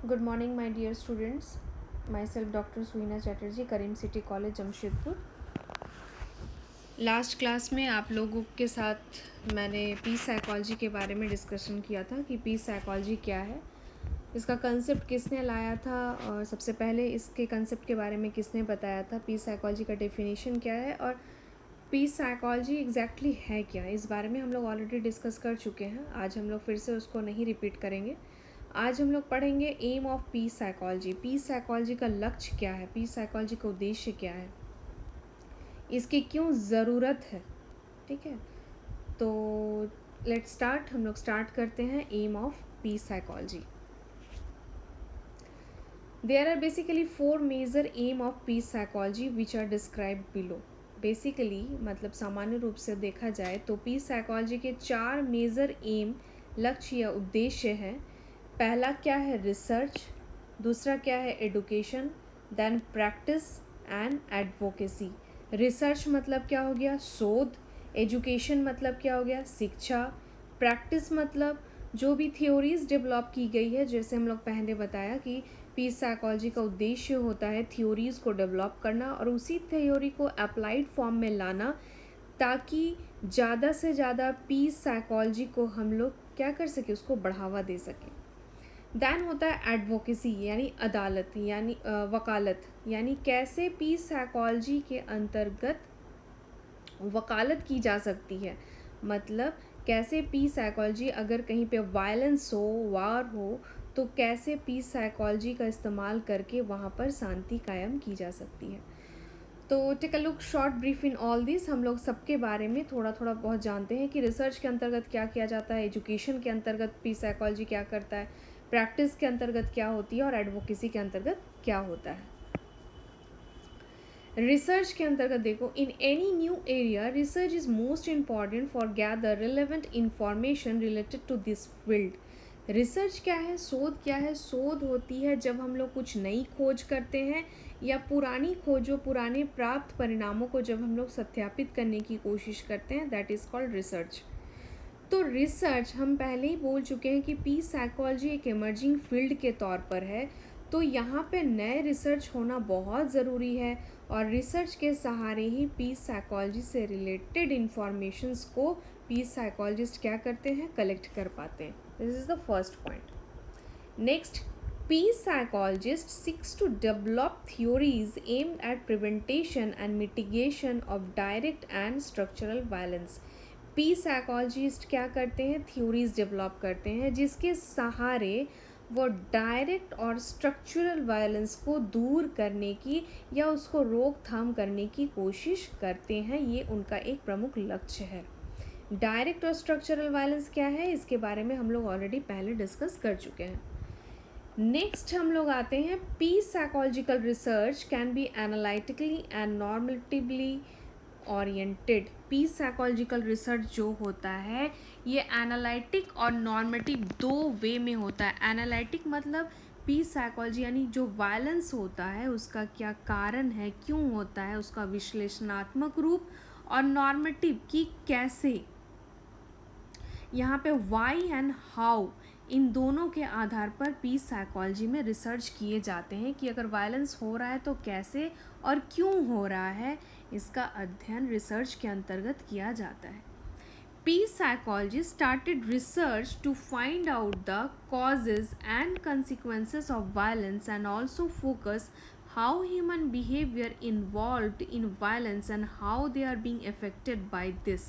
Good morning, my dear students. Myself, Dr. Suhina Chatterjee, Karim City College, Jamshedpur. Last class में आप लोगों के साथ मैंने पीस साइकोलॉजी के बारे में डिस्कशन किया था कि पीस साइकोलॉजी क्या है, इसका कंसेप्ट किसने लाया था और सबसे पहले इसके कंसेप्ट के बारे में किसने बताया था, पीस साइकोलॉजी का डेफिनेशन क्या है और पीस साइकोलॉजी एग्जैक्टली है क्या. इस बारे में हम लोग ऑलरेडी डिस्कस कर चुके हैं. आज हम लोग फिर से उसको नहीं रिपीट करेंगे. आज हम लोग पढ़ेंगे aim of peace psychology. Peace psychology का लक्ष्य क्या है, पीस साइकोलॉजी का उद्देश्य क्या है, इसकी क्यों ज़रूरत है. ठीक है, तो लेट्स स्टार्ट. हम लोग स्टार्ट करते हैं aim of peace psychology. There are basically 4 major aim of peace psychology which are describe below. Basically मतलब सामान्य रूप से देखा जाए तो पीस साइकोलॉजी के 4 मेजर एम, लक्ष्य या उद्देश्य हैं. पहला क्या है, रिसर्च. दूसरा क्या है, education. Then practice and advocacy. Research मतलब क्या हो गया, शोध. एजुकेशन मतलब क्या हो गया, शिक्षा. प्रैक्टिस मतलब जो भी थ्योरीज डेवलप की गई है, जैसे हम लोग पहले बताया कि पीस साइकोलॉजी का उद्देश्य होता है थ्योरीज को डेवलप करना और उसी थ्योरी को अप्लाइड फॉर्म में लाना, ताकि ज़्यादा से ज़्यादा पीस साइकोलॉजी को हम लोग क्या कर सके, उसको बढ़ावा दे सकें. दैन होता है एडवोकेसी यानी अदालत यानी वकालत, यानी कैसे पीस साइकोलॉजी के अंतर्गत वकालत की जा सकती है. मतलब कैसे पीस साइकोलॉजी, अगर कहीं पे वायलेंस हो, वार हो, तो कैसे पीस साइकोलॉजी का इस्तेमाल करके वहाँ पर शांति कायम की जा सकती है. तो take a look short brief in all this. हम लोग सबके बारे में थोड़ा थोड़ा बहुत जानते हैं कि रिसर्च के अंतर्गत क्या किया जाता है, एजुकेशन के अंतर्गत पीस साइकोलॉजी क्या करता है, प्रैक्टिस के अंतर्गत क्या होती है और एडवोकेसी के अंतर्गत क्या होता है. रिसर्च के अंतर्गत देखो, in any new area research is most important for gather relevant information related to this field. रिसर्च क्या है, शोध क्या है. शोध होती है जब हम लोग कुछ नई खोज करते हैं या पुरानी खोजों, पुराने प्राप्त परिणामों को जब हम लोग सत्यापित करने की कोशिश करते हैं, दैट इज़ कॉल्ड रिसर्च. तो रिसर्च हम पहले ही बोल चुके हैं कि पीस साइकोलॉजी एक इमर्जिंग फील्ड के तौर पर है, तो यहाँ पे नए रिसर्च होना बहुत ज़रूरी है और रिसर्च के सहारे ही पीस साइकोलॉजी से रिलेटेड इंफॉर्मेशंस को पीस साइकोलॉजिस्ट क्या करते हैं, कलेक्ट कर पाते हैं. This is the first point. Next, peace psychologist seeks to develop theories aimed at preventation and mitigation of direct and structural violence. Peace psychologist क्या करते हैं, थ्योरीज डेवलप करते हैं जिसके सहारे वो डायरेक्ट और स्ट्रक्चरल वायलेंस को दूर करने की या उसको रोकथाम करने की कोशिश करते हैं. ये उनका एक प्रमुख लक्ष्य है. डायरेक्ट और स्ट्रक्चरल वायलेंस क्या है, इसके बारे में हम लोग ऑलरेडी पहले डिस्कस कर चुके हैं. नेक्स्ट हम लोग आते हैं, peace psychological research can be analytically and normatively oriented. Peace psychological research जो होता है ये एनालिटिक और नॉर्मेटिव दो वे में होता है. एनालिटिक मतलब पीस साइकोलॉजी यानी जो वायलेंस होता है उसका क्या कारण है, क्यों होता है, उसका विश्लेषणात्मक रूप, और नॉर्मेटिव कि कैसे, यहाँ पे वाई एंड हाउ, इन दोनों के आधार पर पीस साइकोलॉजी में रिसर्च किए जाते हैं कि अगर वायलेंस हो रहा है तो कैसे और क्यों हो रहा है, इसका अध्ययन रिसर्च के अंतर्गत किया जाता है. Peace psychology started research to find out the causes and consequences of violence and also focus how human behavior involved in violence and how they are being affected by this.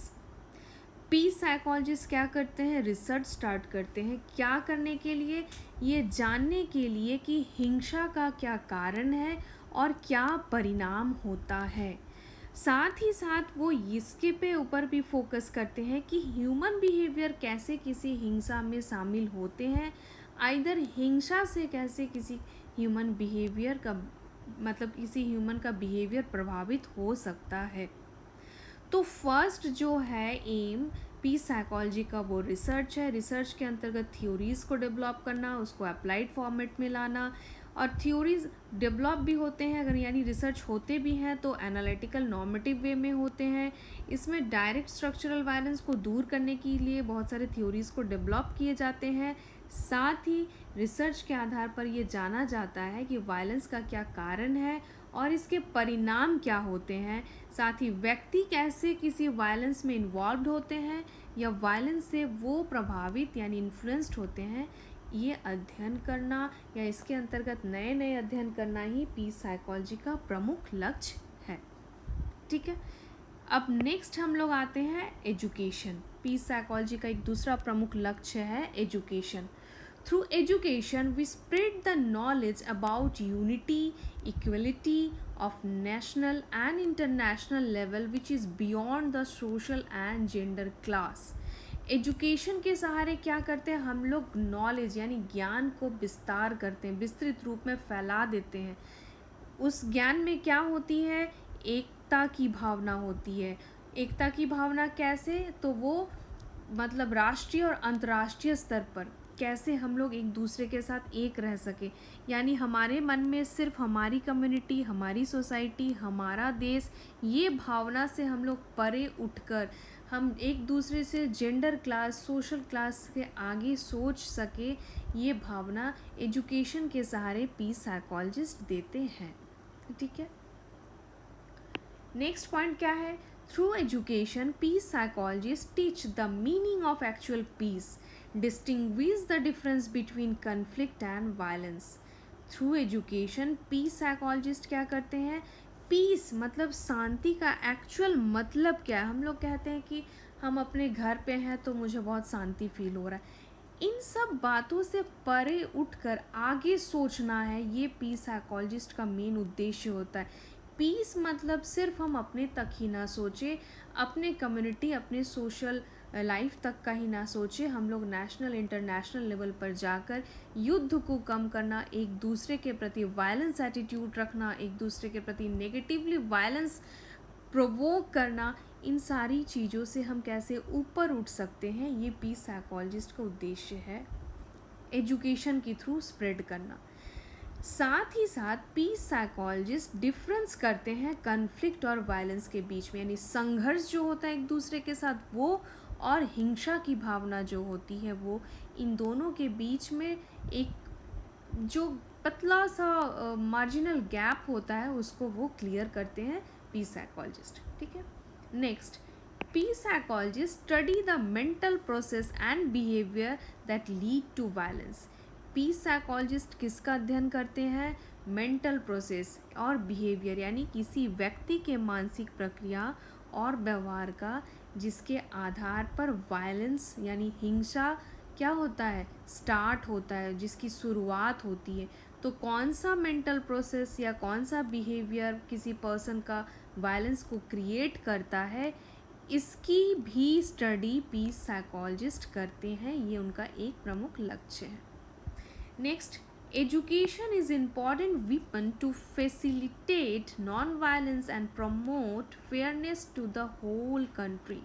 Peace psychologist क्या करते हैं, research start करते हैं. क्या करने के लिए, ये जानने के लिए कि हिंसा का क्या कारण है और क्या परिणाम होता है. साथ ही साथ वो इसके पे ऊपर भी फोकस करते हैं कि ह्यूमन बिहेवियर कैसे किसी हिंसा में शामिल होते हैं, आइदर हिंसा से कैसे किसी ह्यूमन बिहेवियर का मतलब किसी ह्यूमन का बिहेवियर प्रभावित हो सकता है. तो फर्स्ट जो है एम पीस साइकोलॉजी का वो रिसर्च है. रिसर्च के अंतर्गत थ्योरीज़ को डेवलप करना, उसको अप्लाइड फॉर्मेट में लाना, और थ्योरीज डेवलप भी होते हैं अगर यानी रिसर्च होते भी हैं तो एनालिटिकल नॉर्मेटिव वे में होते हैं. इसमें डायरेक्ट स्ट्रक्चरल वायलेंस को दूर करने के लिए बहुत सारे थ्योरीज़ को डेवलप किए जाते हैं साथ ही रिसर्च के आधार पर ये जाना जाता है कि वायलेंस का क्या कारण है और इसके परिणाम क्या होते हैं। साथ ही व्यक्ति कैसे किसी वायलेंस में इन्वॉल्व होते हैं या वायलेंस से वो प्रभावित यानी इन्फ्लुएंस्ड होते हैं, ये अध्ययन करना या इसके अंतर्गत नए नए अध्ययन करना ही पीस साइकोलॉजी का प्रमुख लक्ष्य है। ठीक है, अब नेक्स्ट हम लोग आते हैं एजुकेशन। पीस साइकोलॉजी का एक दूसरा प्रमुख लक्ष्य है education. Through education we spread the knowledge about unity, equality of national and international level which is beyond the social and gender class. Education के सहारे क्या करते हैं हम लोग, नॉलेज यानी ज्ञान को विस्तार करते हैं, विस्तृत रूप में फैला देते हैं। उस ज्ञान में क्या होती है, एकता की भावना होती है। एकता की भावना कैसे, तो वो मतलब राष्ट्रीय और अंतर्राष्ट्रीय स्तर पर कैसे हम लोग एक दूसरे के साथ एक रह सके, यानी हमारे मन में सिर्फ हमारी कम्युनिटी, हमारी सोसाइटी, हमारा देश, ये भावना से हम लोग परे उठकर हम एक दूसरे से जेंडर क्लास, सोशल क्लास के आगे सोच सके, ये भावना एजुकेशन के सहारे पीस साइकोलॉजिस्ट देते हैं। ठीक है, नेक्स्ट पॉइंट क्या है, through education peace psychologist teach the meaning of actual peace, distinguish the difference between conflict and violence. Through education peace psychologist क्या करते हैं, पीस मतलब शांति का एक्चुअल मतलब क्या है। हम लोग कहते हैं कि हम अपने घर पे हैं तो मुझे बहुत शांति फील हो रहा है, इन सब बातों से परे उठकर आगे सोचना है, ये पीस साइकोलॉजिस्ट का मेन उद्देश्य होता है। पीस मतलब सिर्फ हम अपने तक ही ना सोचे, अपने कम्युनिटी, अपने सोशल लाइफ तक का ही ना सोचे, हम लोग नेशनल इंटरनेशनल लेवल पर जाकर युद्ध को कम करना, एक दूसरे के प्रति वायलेंस एटीट्यूड रखना, एक दूसरे के प्रति नेगेटिवली वायलेंस प्रोवोक करना, इन सारी चीज़ों से हम कैसे ऊपर उठ सकते हैं, ये पीस साइकोलॉजिस्ट का उद्देश्य है, एजुकेशन के थ्रू स्प्रेड करना। साथ ही साथ पीस साइकोलॉजिस्ट डिफरेंस करते हैं कन्फ्लिक्ट और वायलेंस के बीच में, यानी संघर्ष जो होता है एक दूसरे के साथ वो, और हिंसा की भावना जो होती है वो, इन दोनों के बीच में एक जो पतला सा मार्जिनल गैप होता है उसको वो क्लियर करते हैं पीस साइकोलॉजिस्ट। ठीक है, next, peace psychologist study the mental process and behaviour that lead to violence. Peace psychologist किसका अध्ययन करते हैं, मेंटल प्रोसेस और बिहेवियर, यानी किसी व्यक्ति के मानसिक प्रक्रिया और व्यवहार का, जिसके आधार पर वायलेंस यानी हिंसा क्या होता है, स्टार्ट होता है, जिसकी शुरुआत होती है। तो कौन सा मेंटल प्रोसेस या कौन सा बिहेवियर किसी पर्सन का वायलेंस को क्रिएट करता है, इसकी भी स्टडी पीस साइकोलॉजिस्ट करते हैं, ये उनका एक प्रमुख लक्ष्य है। Next, education is important weapon to facilitate non-violence and promote fairness to the whole country।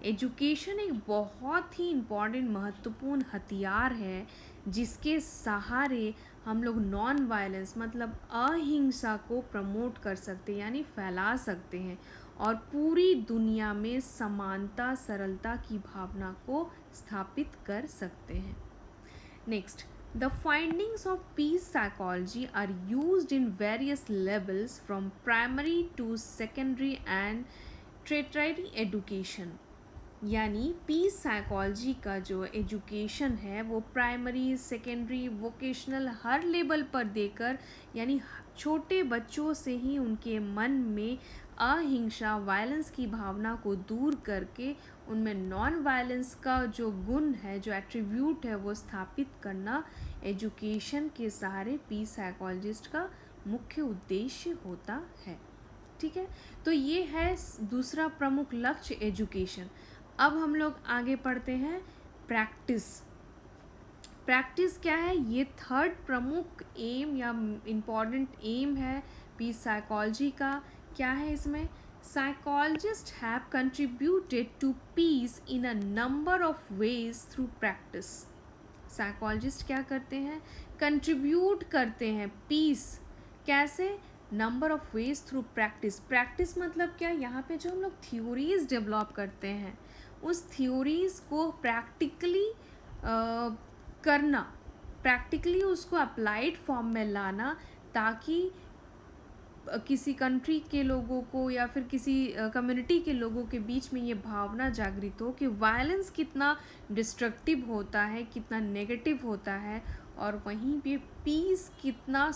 Education एक बहुत ही इम्पॉर्टेंट महत्वपूर्ण हथियार है जिसके सहारे हम लोग नॉन वायलेंस मतलब अहिंसा को प्रमोट कर सकते हैं, यानी फैला सकते हैं, और पूरी दुनिया में समानता सरलता की भावना को स्थापित कर सकते हैं। Next, the findings of peace psychology are used in various levels from primary to secondary and tertiary education। यानी पीस साइकोलॉजी का जो एजुकेशन है वो प्राइमरी, सेकेंडरी, वोकेशनल हर लेवल पर देकर, यानी छोटे बच्चों से ही उनके मन में अहिंसा वायलेंस की भावना को दूर करके उनमें नॉन वायलेंस का जो गुण है, जो एट्रीब्यूट है, वो स्थापित करना एजुकेशन के सहारे पीस साइकोलॉजिस्ट का मुख्य उद्देश्य होता है। ठीक है, तो ये है दूसरा प्रमुख लक्ष्य एजुकेशन। अब हम लोग आगे पढ़ते हैं प्रैक्टिस। प्रैक्टिस क्या है, ये थर्ड प्रमुख एम या इम्पॉर्टेंट एम है पीस साइकोलॉजी का। क्या है इसमें, psychologist have contributed to peace in a number of ways through practice. Psychologist क्या करते हैं, कंट्रीब्यूट करते हैं पीस, कैसे, number of ways through practice. Practice मतलब क्या, यहाँ पे जो हम लोग थ्योरीज डेवलप करते हैं उस थ्योरीज को प्रैक्टिकली करना, प्रैक्टिकली उसको अप्लाइड फॉर्म में लाना, ताकि किसी कंट्री के लोगों को या फिर किसी कम्युनिटी के लोगों के बीच में ये भावना जागृत हो कि वायलेंस कितना डिस्ट्रक्टिव होता है, कितना नेगेटिव होता है, और वहीं पे पीस कितना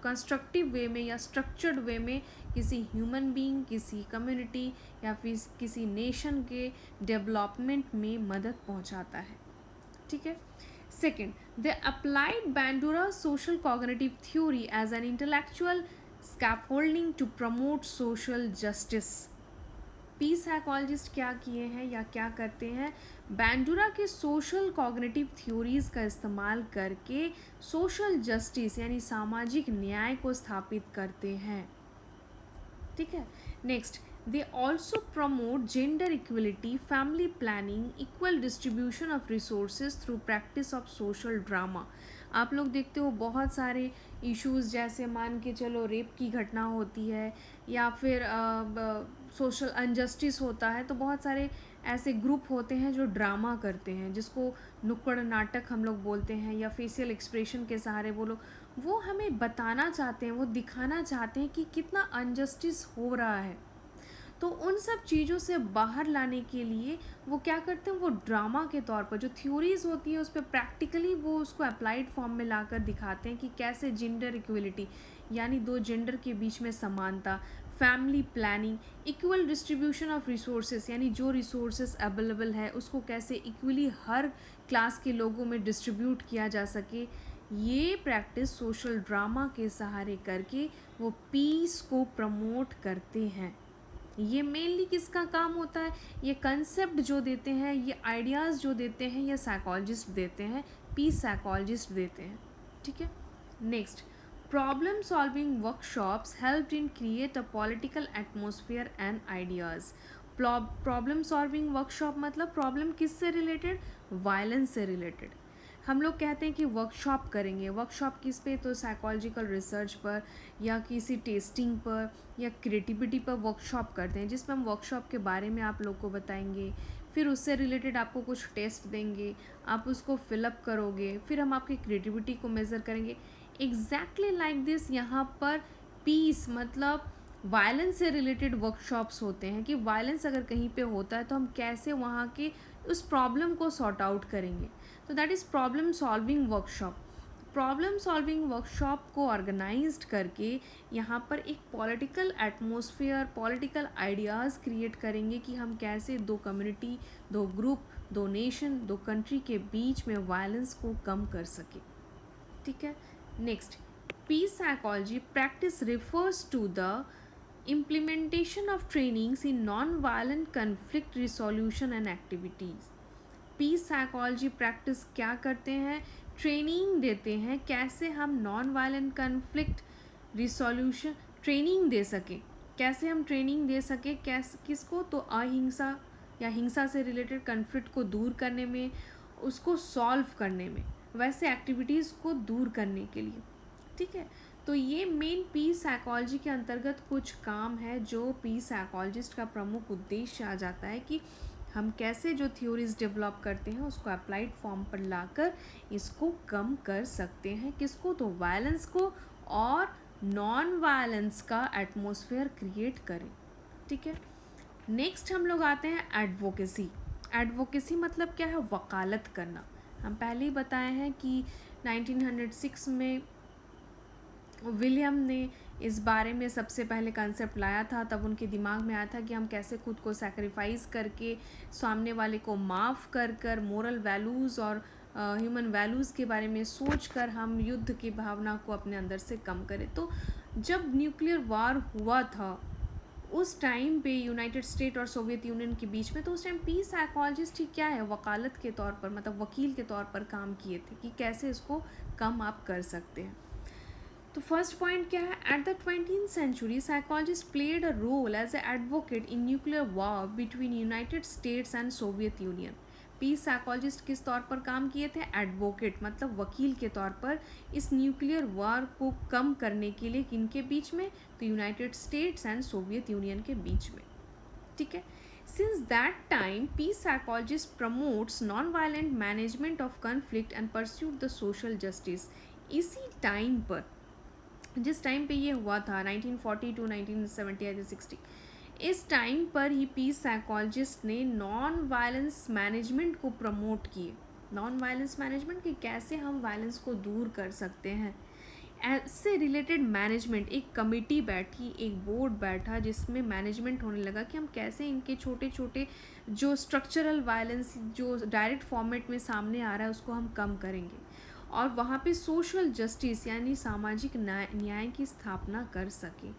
कंस्ट्रक्टिव वे में या स्ट्रक्चर्ड वे में किसी ह्यूमन बीइंग, किसी कम्युनिटी या फिर किसी नेशन के डेवलपमेंट में मदद पहुंचाता है। ठीक है। Second, they applied Bandura's social cognitive theory as an intellectual scaffolding to promote social justice. Peace psychologist क्या किए हैं या क्या करते हैं, बैंडुरा के सोशल कॉग्निटिव थ्योरीज का इस्तेमाल करके सोशल जस्टिस यानी सामाजिक न्याय को स्थापित करते हैं। ठीक है। Next, they also promote gender equality, family planning, equal distribution of resources through practice of social drama. आप लोग देखते हो बहुत सारे इश्यूज़, जैसे मान के चलो रेप की घटना होती है या फिर सोशल अनजस्टिस होता है, तो बहुत सारे ऐसे ग्रुप होते हैं जो ड्रामा करते हैं, जिसको नुक्कड़ नाटक हम लोग बोलते हैं, या फेशियल एक्सप्रेशन के सहारे वो हमें बताना चाहते हैं, वो दिखाना चाहते हैं कि कितना अनजस्टिस हो रहा है। तो उन सब चीज़ों से बाहर लाने के लिए वो क्या करते हैं, वो ड्रामा के तौर पर जो थ्योरीज होती है उस पर प्रैक्टिकली वो उसको अप्लाइड फॉर्म में लाकर दिखाते हैं कि कैसे जेंडर इक्वलिटी यानी दो जेंडर के बीच में समानता, family planning, equal distribution of resources यानी जो रिसोर्सेज अवेलेबल है उसको कैसे इक्वली हर क्लास के लोगों में डिस्ट्रीब्यूट किया जा सके, ये प्रैक्टिस सोशल ड्रामा के सहारे करके वो पीस को प्रमोट करते हैं। ये मेनली किसका काम होता है, ये कंसेप्ट जो देते हैं, ये आइडियाज़ जो देते हैं, ये साइकोलॉजिस्ट देते हैं, पीस साइकोलॉजिस्ट देते हैं। ठीक है। Next, problem solving workshops helped in create a political atmosphere and ideas. Problem solving workshop मतलब प्रॉब्लम किससे रिलेटेड, वायलेंस से रिलेटेड। हम लोग कहते हैं कि वर्कशॉप करेंगे, वर्कशॉप किस पे, तो साइकोलॉजिकल रिसर्च पर या किसी टेस्टिंग पर या क्रिएटिविटी पर वर्कशॉप करते हैं, जिसमें हम वर्कशॉप के बारे में आप लोग को बताएंगे, फिर उससे रिलेटेड आपको कुछ टेस्ट देंगे, आप उसको फिलअप करोगे, फिर हम आपकी क्रिएटिविटी को मेज़र करेंगे। एग्जैक्टली लाइक दिस यहाँ पर पीस मतलब वायलेंस से रिलेटेड वर्कशॉप्स होते हैं कि वायलेंस अगर कहीं पे होता है तो हम कैसे वहाँ के उस प्रॉब्लम को सॉर्ट आउट करेंगे, तो that is problem solving workshop. Problem solving workshop को ऑर्गेनाइज्ड करके यहाँ पर एक political atmosphere, political ideas create करेंगे कि हम कैसे दो कम्युनिटी, दो ग्रुप, दो नेशन, दो कंट्री के बीच में वायलेंस को कम कर सके। ठीक है। Next, peace psychology practice refers to the implementation of trainings in non-violent conflict resolution and activities. Peace psychology practice क्या करते हैं, ट्रेनिंग देते हैं कैसे हम non violent conflict resolution training दे सकें, कैसे हम ट्रेनिंग दे सकें, कैसे किसको, तो अहिंसा या हिंसा से रिलेटेड कन्फ्लिक्ट को दूर करने में, उसको सॉल्व करने में, वैसे एक्टिविटीज़ को दूर करने के लिए। ठीक है। तो ये मेन पीस साइकोलॉजी के अंतर्गत कुछ काम है जो पीस साइकोलॉजिस्ट का प्रमुख उद्देश्य आ जाता है कि हम कैसे जो थ्योरीज डेवलप करते हैं उसको अप्लाइड फॉर्म पर लाकर इसको कम कर सकते हैं, किसको, तो वायलेंस को, और नॉन वायलेंस का एटमॉस्फेयर क्रिएट करें। ठीक है। नेक्स्ट हम लोग आते हैं एडवोकेसी। एडवोकेसी मतलब क्या है, वकालत करना। हम पहले ही बताए हैं कि 1906 में विलियम ने इस बारे में सबसे पहले कंसेप्ट लाया था। तब उनके दिमाग में आया था कि हम कैसे खुद को सैक्रिफाइस करके सामने वाले को माफ़ कर मोरल वैल्यूज़ और ह्यूमन वैल्यूज़ के बारे में सोचकर हम युद्ध की भावना को अपने अंदर से कम करें। तो जब न्यूक्लियर वार हुआ था उस टाइम पे यूनाइटेड स्टेट और सोवियत यूनियन के बीच में, तो उस टाइम पीस साइकोलॉजिस्ट ही क्या है, वकालत के तौर पर मतलब वकील के तौर पर काम किए थे कि कैसे इसको कम आप कर सकते हैं। तो फर्स्ट पॉइंट क्या है, at the 20th century psychologist played a role as a advocate in nuclear war between United States and Soviet Union. Peace psychologist किस तौर पर काम किए थे, एडवोकेट मतलब वकील के तौर पर इस न्यूक्लियर वॉर को कम करने के लिए, किनके बीच में, तो United States and Soviet union के बीच में। ठीक है। Since that time, peace psychologist promotes non-violent management of conflict and pursued the social justice. इसी टाइम पर, जिस टाइम पे ये हुआ था 1940 टू 1970 या 60, इस टाइम पर ही पीस साइकोलॉजिस्ट ने नॉन वायलेंस मैनेजमेंट को प्रमोट किए. नॉन वायलेंस मैनेजमेंट कि कैसे हम वायलेंस को दूर कर सकते हैं. ऐसे रिलेटेड मैनेजमेंट, एक कमिटी बैठी, एक बोर्ड बैठा जिसमें मैनेजमेंट होने लगा कि हम कैसे इनके छोटे छोटे जो स्ट्रक्चरल वायलेंस जो डायरेक्ट फॉर्मेट में सामने आ रहा है उसको हम कम करेंगे, और वहाँ पे सोशल जस्टिस यानी सामाजिक न्याय की स्थापना कर सके.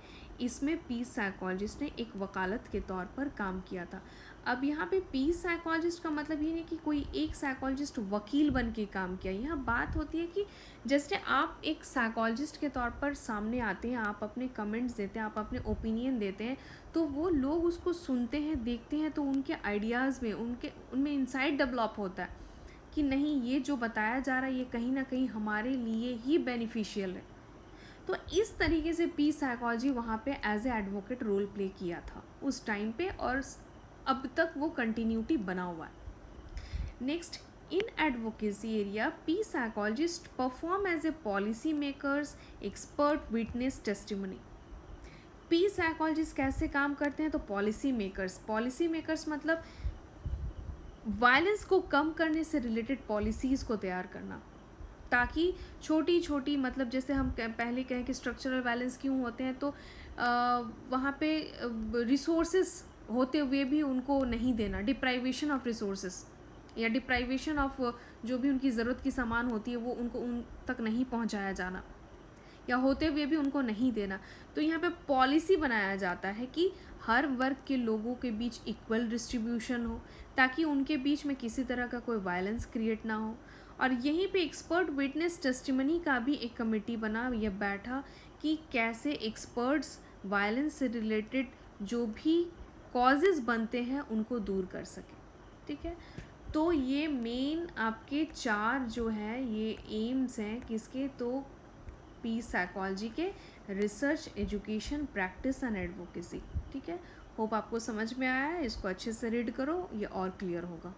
इसमें पीस साइकोलॉजिस्ट ने एक वकालत के तौर पर काम किया था. अब यहाँ पे पीस साइकोलॉजिस्ट का मतलब ये नहीं कि कोई एक साइकोलॉजिस्ट वकील बन के काम किया. यहाँ बात होती है कि जैसे आप एक साइकोलॉजिस्ट के तौर पर सामने आते हैं, आप अपने कमेंट्स देते हैं, आप अपने ओपिनियन देते हैं, तो वो लोग उसको सुनते हैं, देखते हैं, तो उनके आइडियाज़ में उनमें इंसाइट डेवलप होता है कि नहीं, ये जो बताया जा रहा है ये कहीं ना कहीं हमारे लिए ही बेनिफिशियल है. तो इस तरीके से पीस साइकोलॉजी वहाँ पे as a advocate role play किया था उस टाइम पे, और अब तक वो कंटिन्यूटी बना हुआ है. Next, in advocacy area peace psychologist perform as a policy makers, expert, witness, testimony. Peace psychologist कैसे काम करते हैं? तो पॉलिसी मेकर्स मतलब वायलेंस को कम करने से रिलेटेड पॉलिसीज़ को तैयार करना, ताकि छोटी छोटी, मतलब जैसे हम पहले कहें कि स्ट्रक्चरल वायलेंस क्यों होते हैं, तो वहाँ पे रिसोर्सेज होते हुए भी उनको नहीं देना, डिप्राइवेशन ऑफ रिसोर्सेज या डिप्राइवेशन ऑफ जो भी उनकी ज़रूरत की सामान होती है वो उनको उन तक नहीं पहुँचाया जाना, या होते हुए भी उनको नहीं देना. तो यहाँ पे पॉलिसी बनाया जाता है कि हर वर्ग के लोगों के बीच इक्वल डिस्ट्रीब्यूशन हो, ताकि उनके बीच में किसी तरह का कोई वायलेंस क्रिएट ना हो. और यहीं पे एक्सपर्ट, विटनेस, टेस्टिमनी का भी एक कमेटी बना या बैठा कि कैसे एक्सपर्ट्स वायलेंस से रिलेटेड जो भी कॉजेज़ बनते हैं उनको दूर कर सकें. ठीक है, तो ये मेन आपके 4 जो है ये एम्स हैं किसके, तो पीस साइकोलॉजी के, research, education, practice and advocacy. ठीक है, होप आपको समझ में आया है. इसको अच्छे से रीड करो, ये और क्लियर होगा.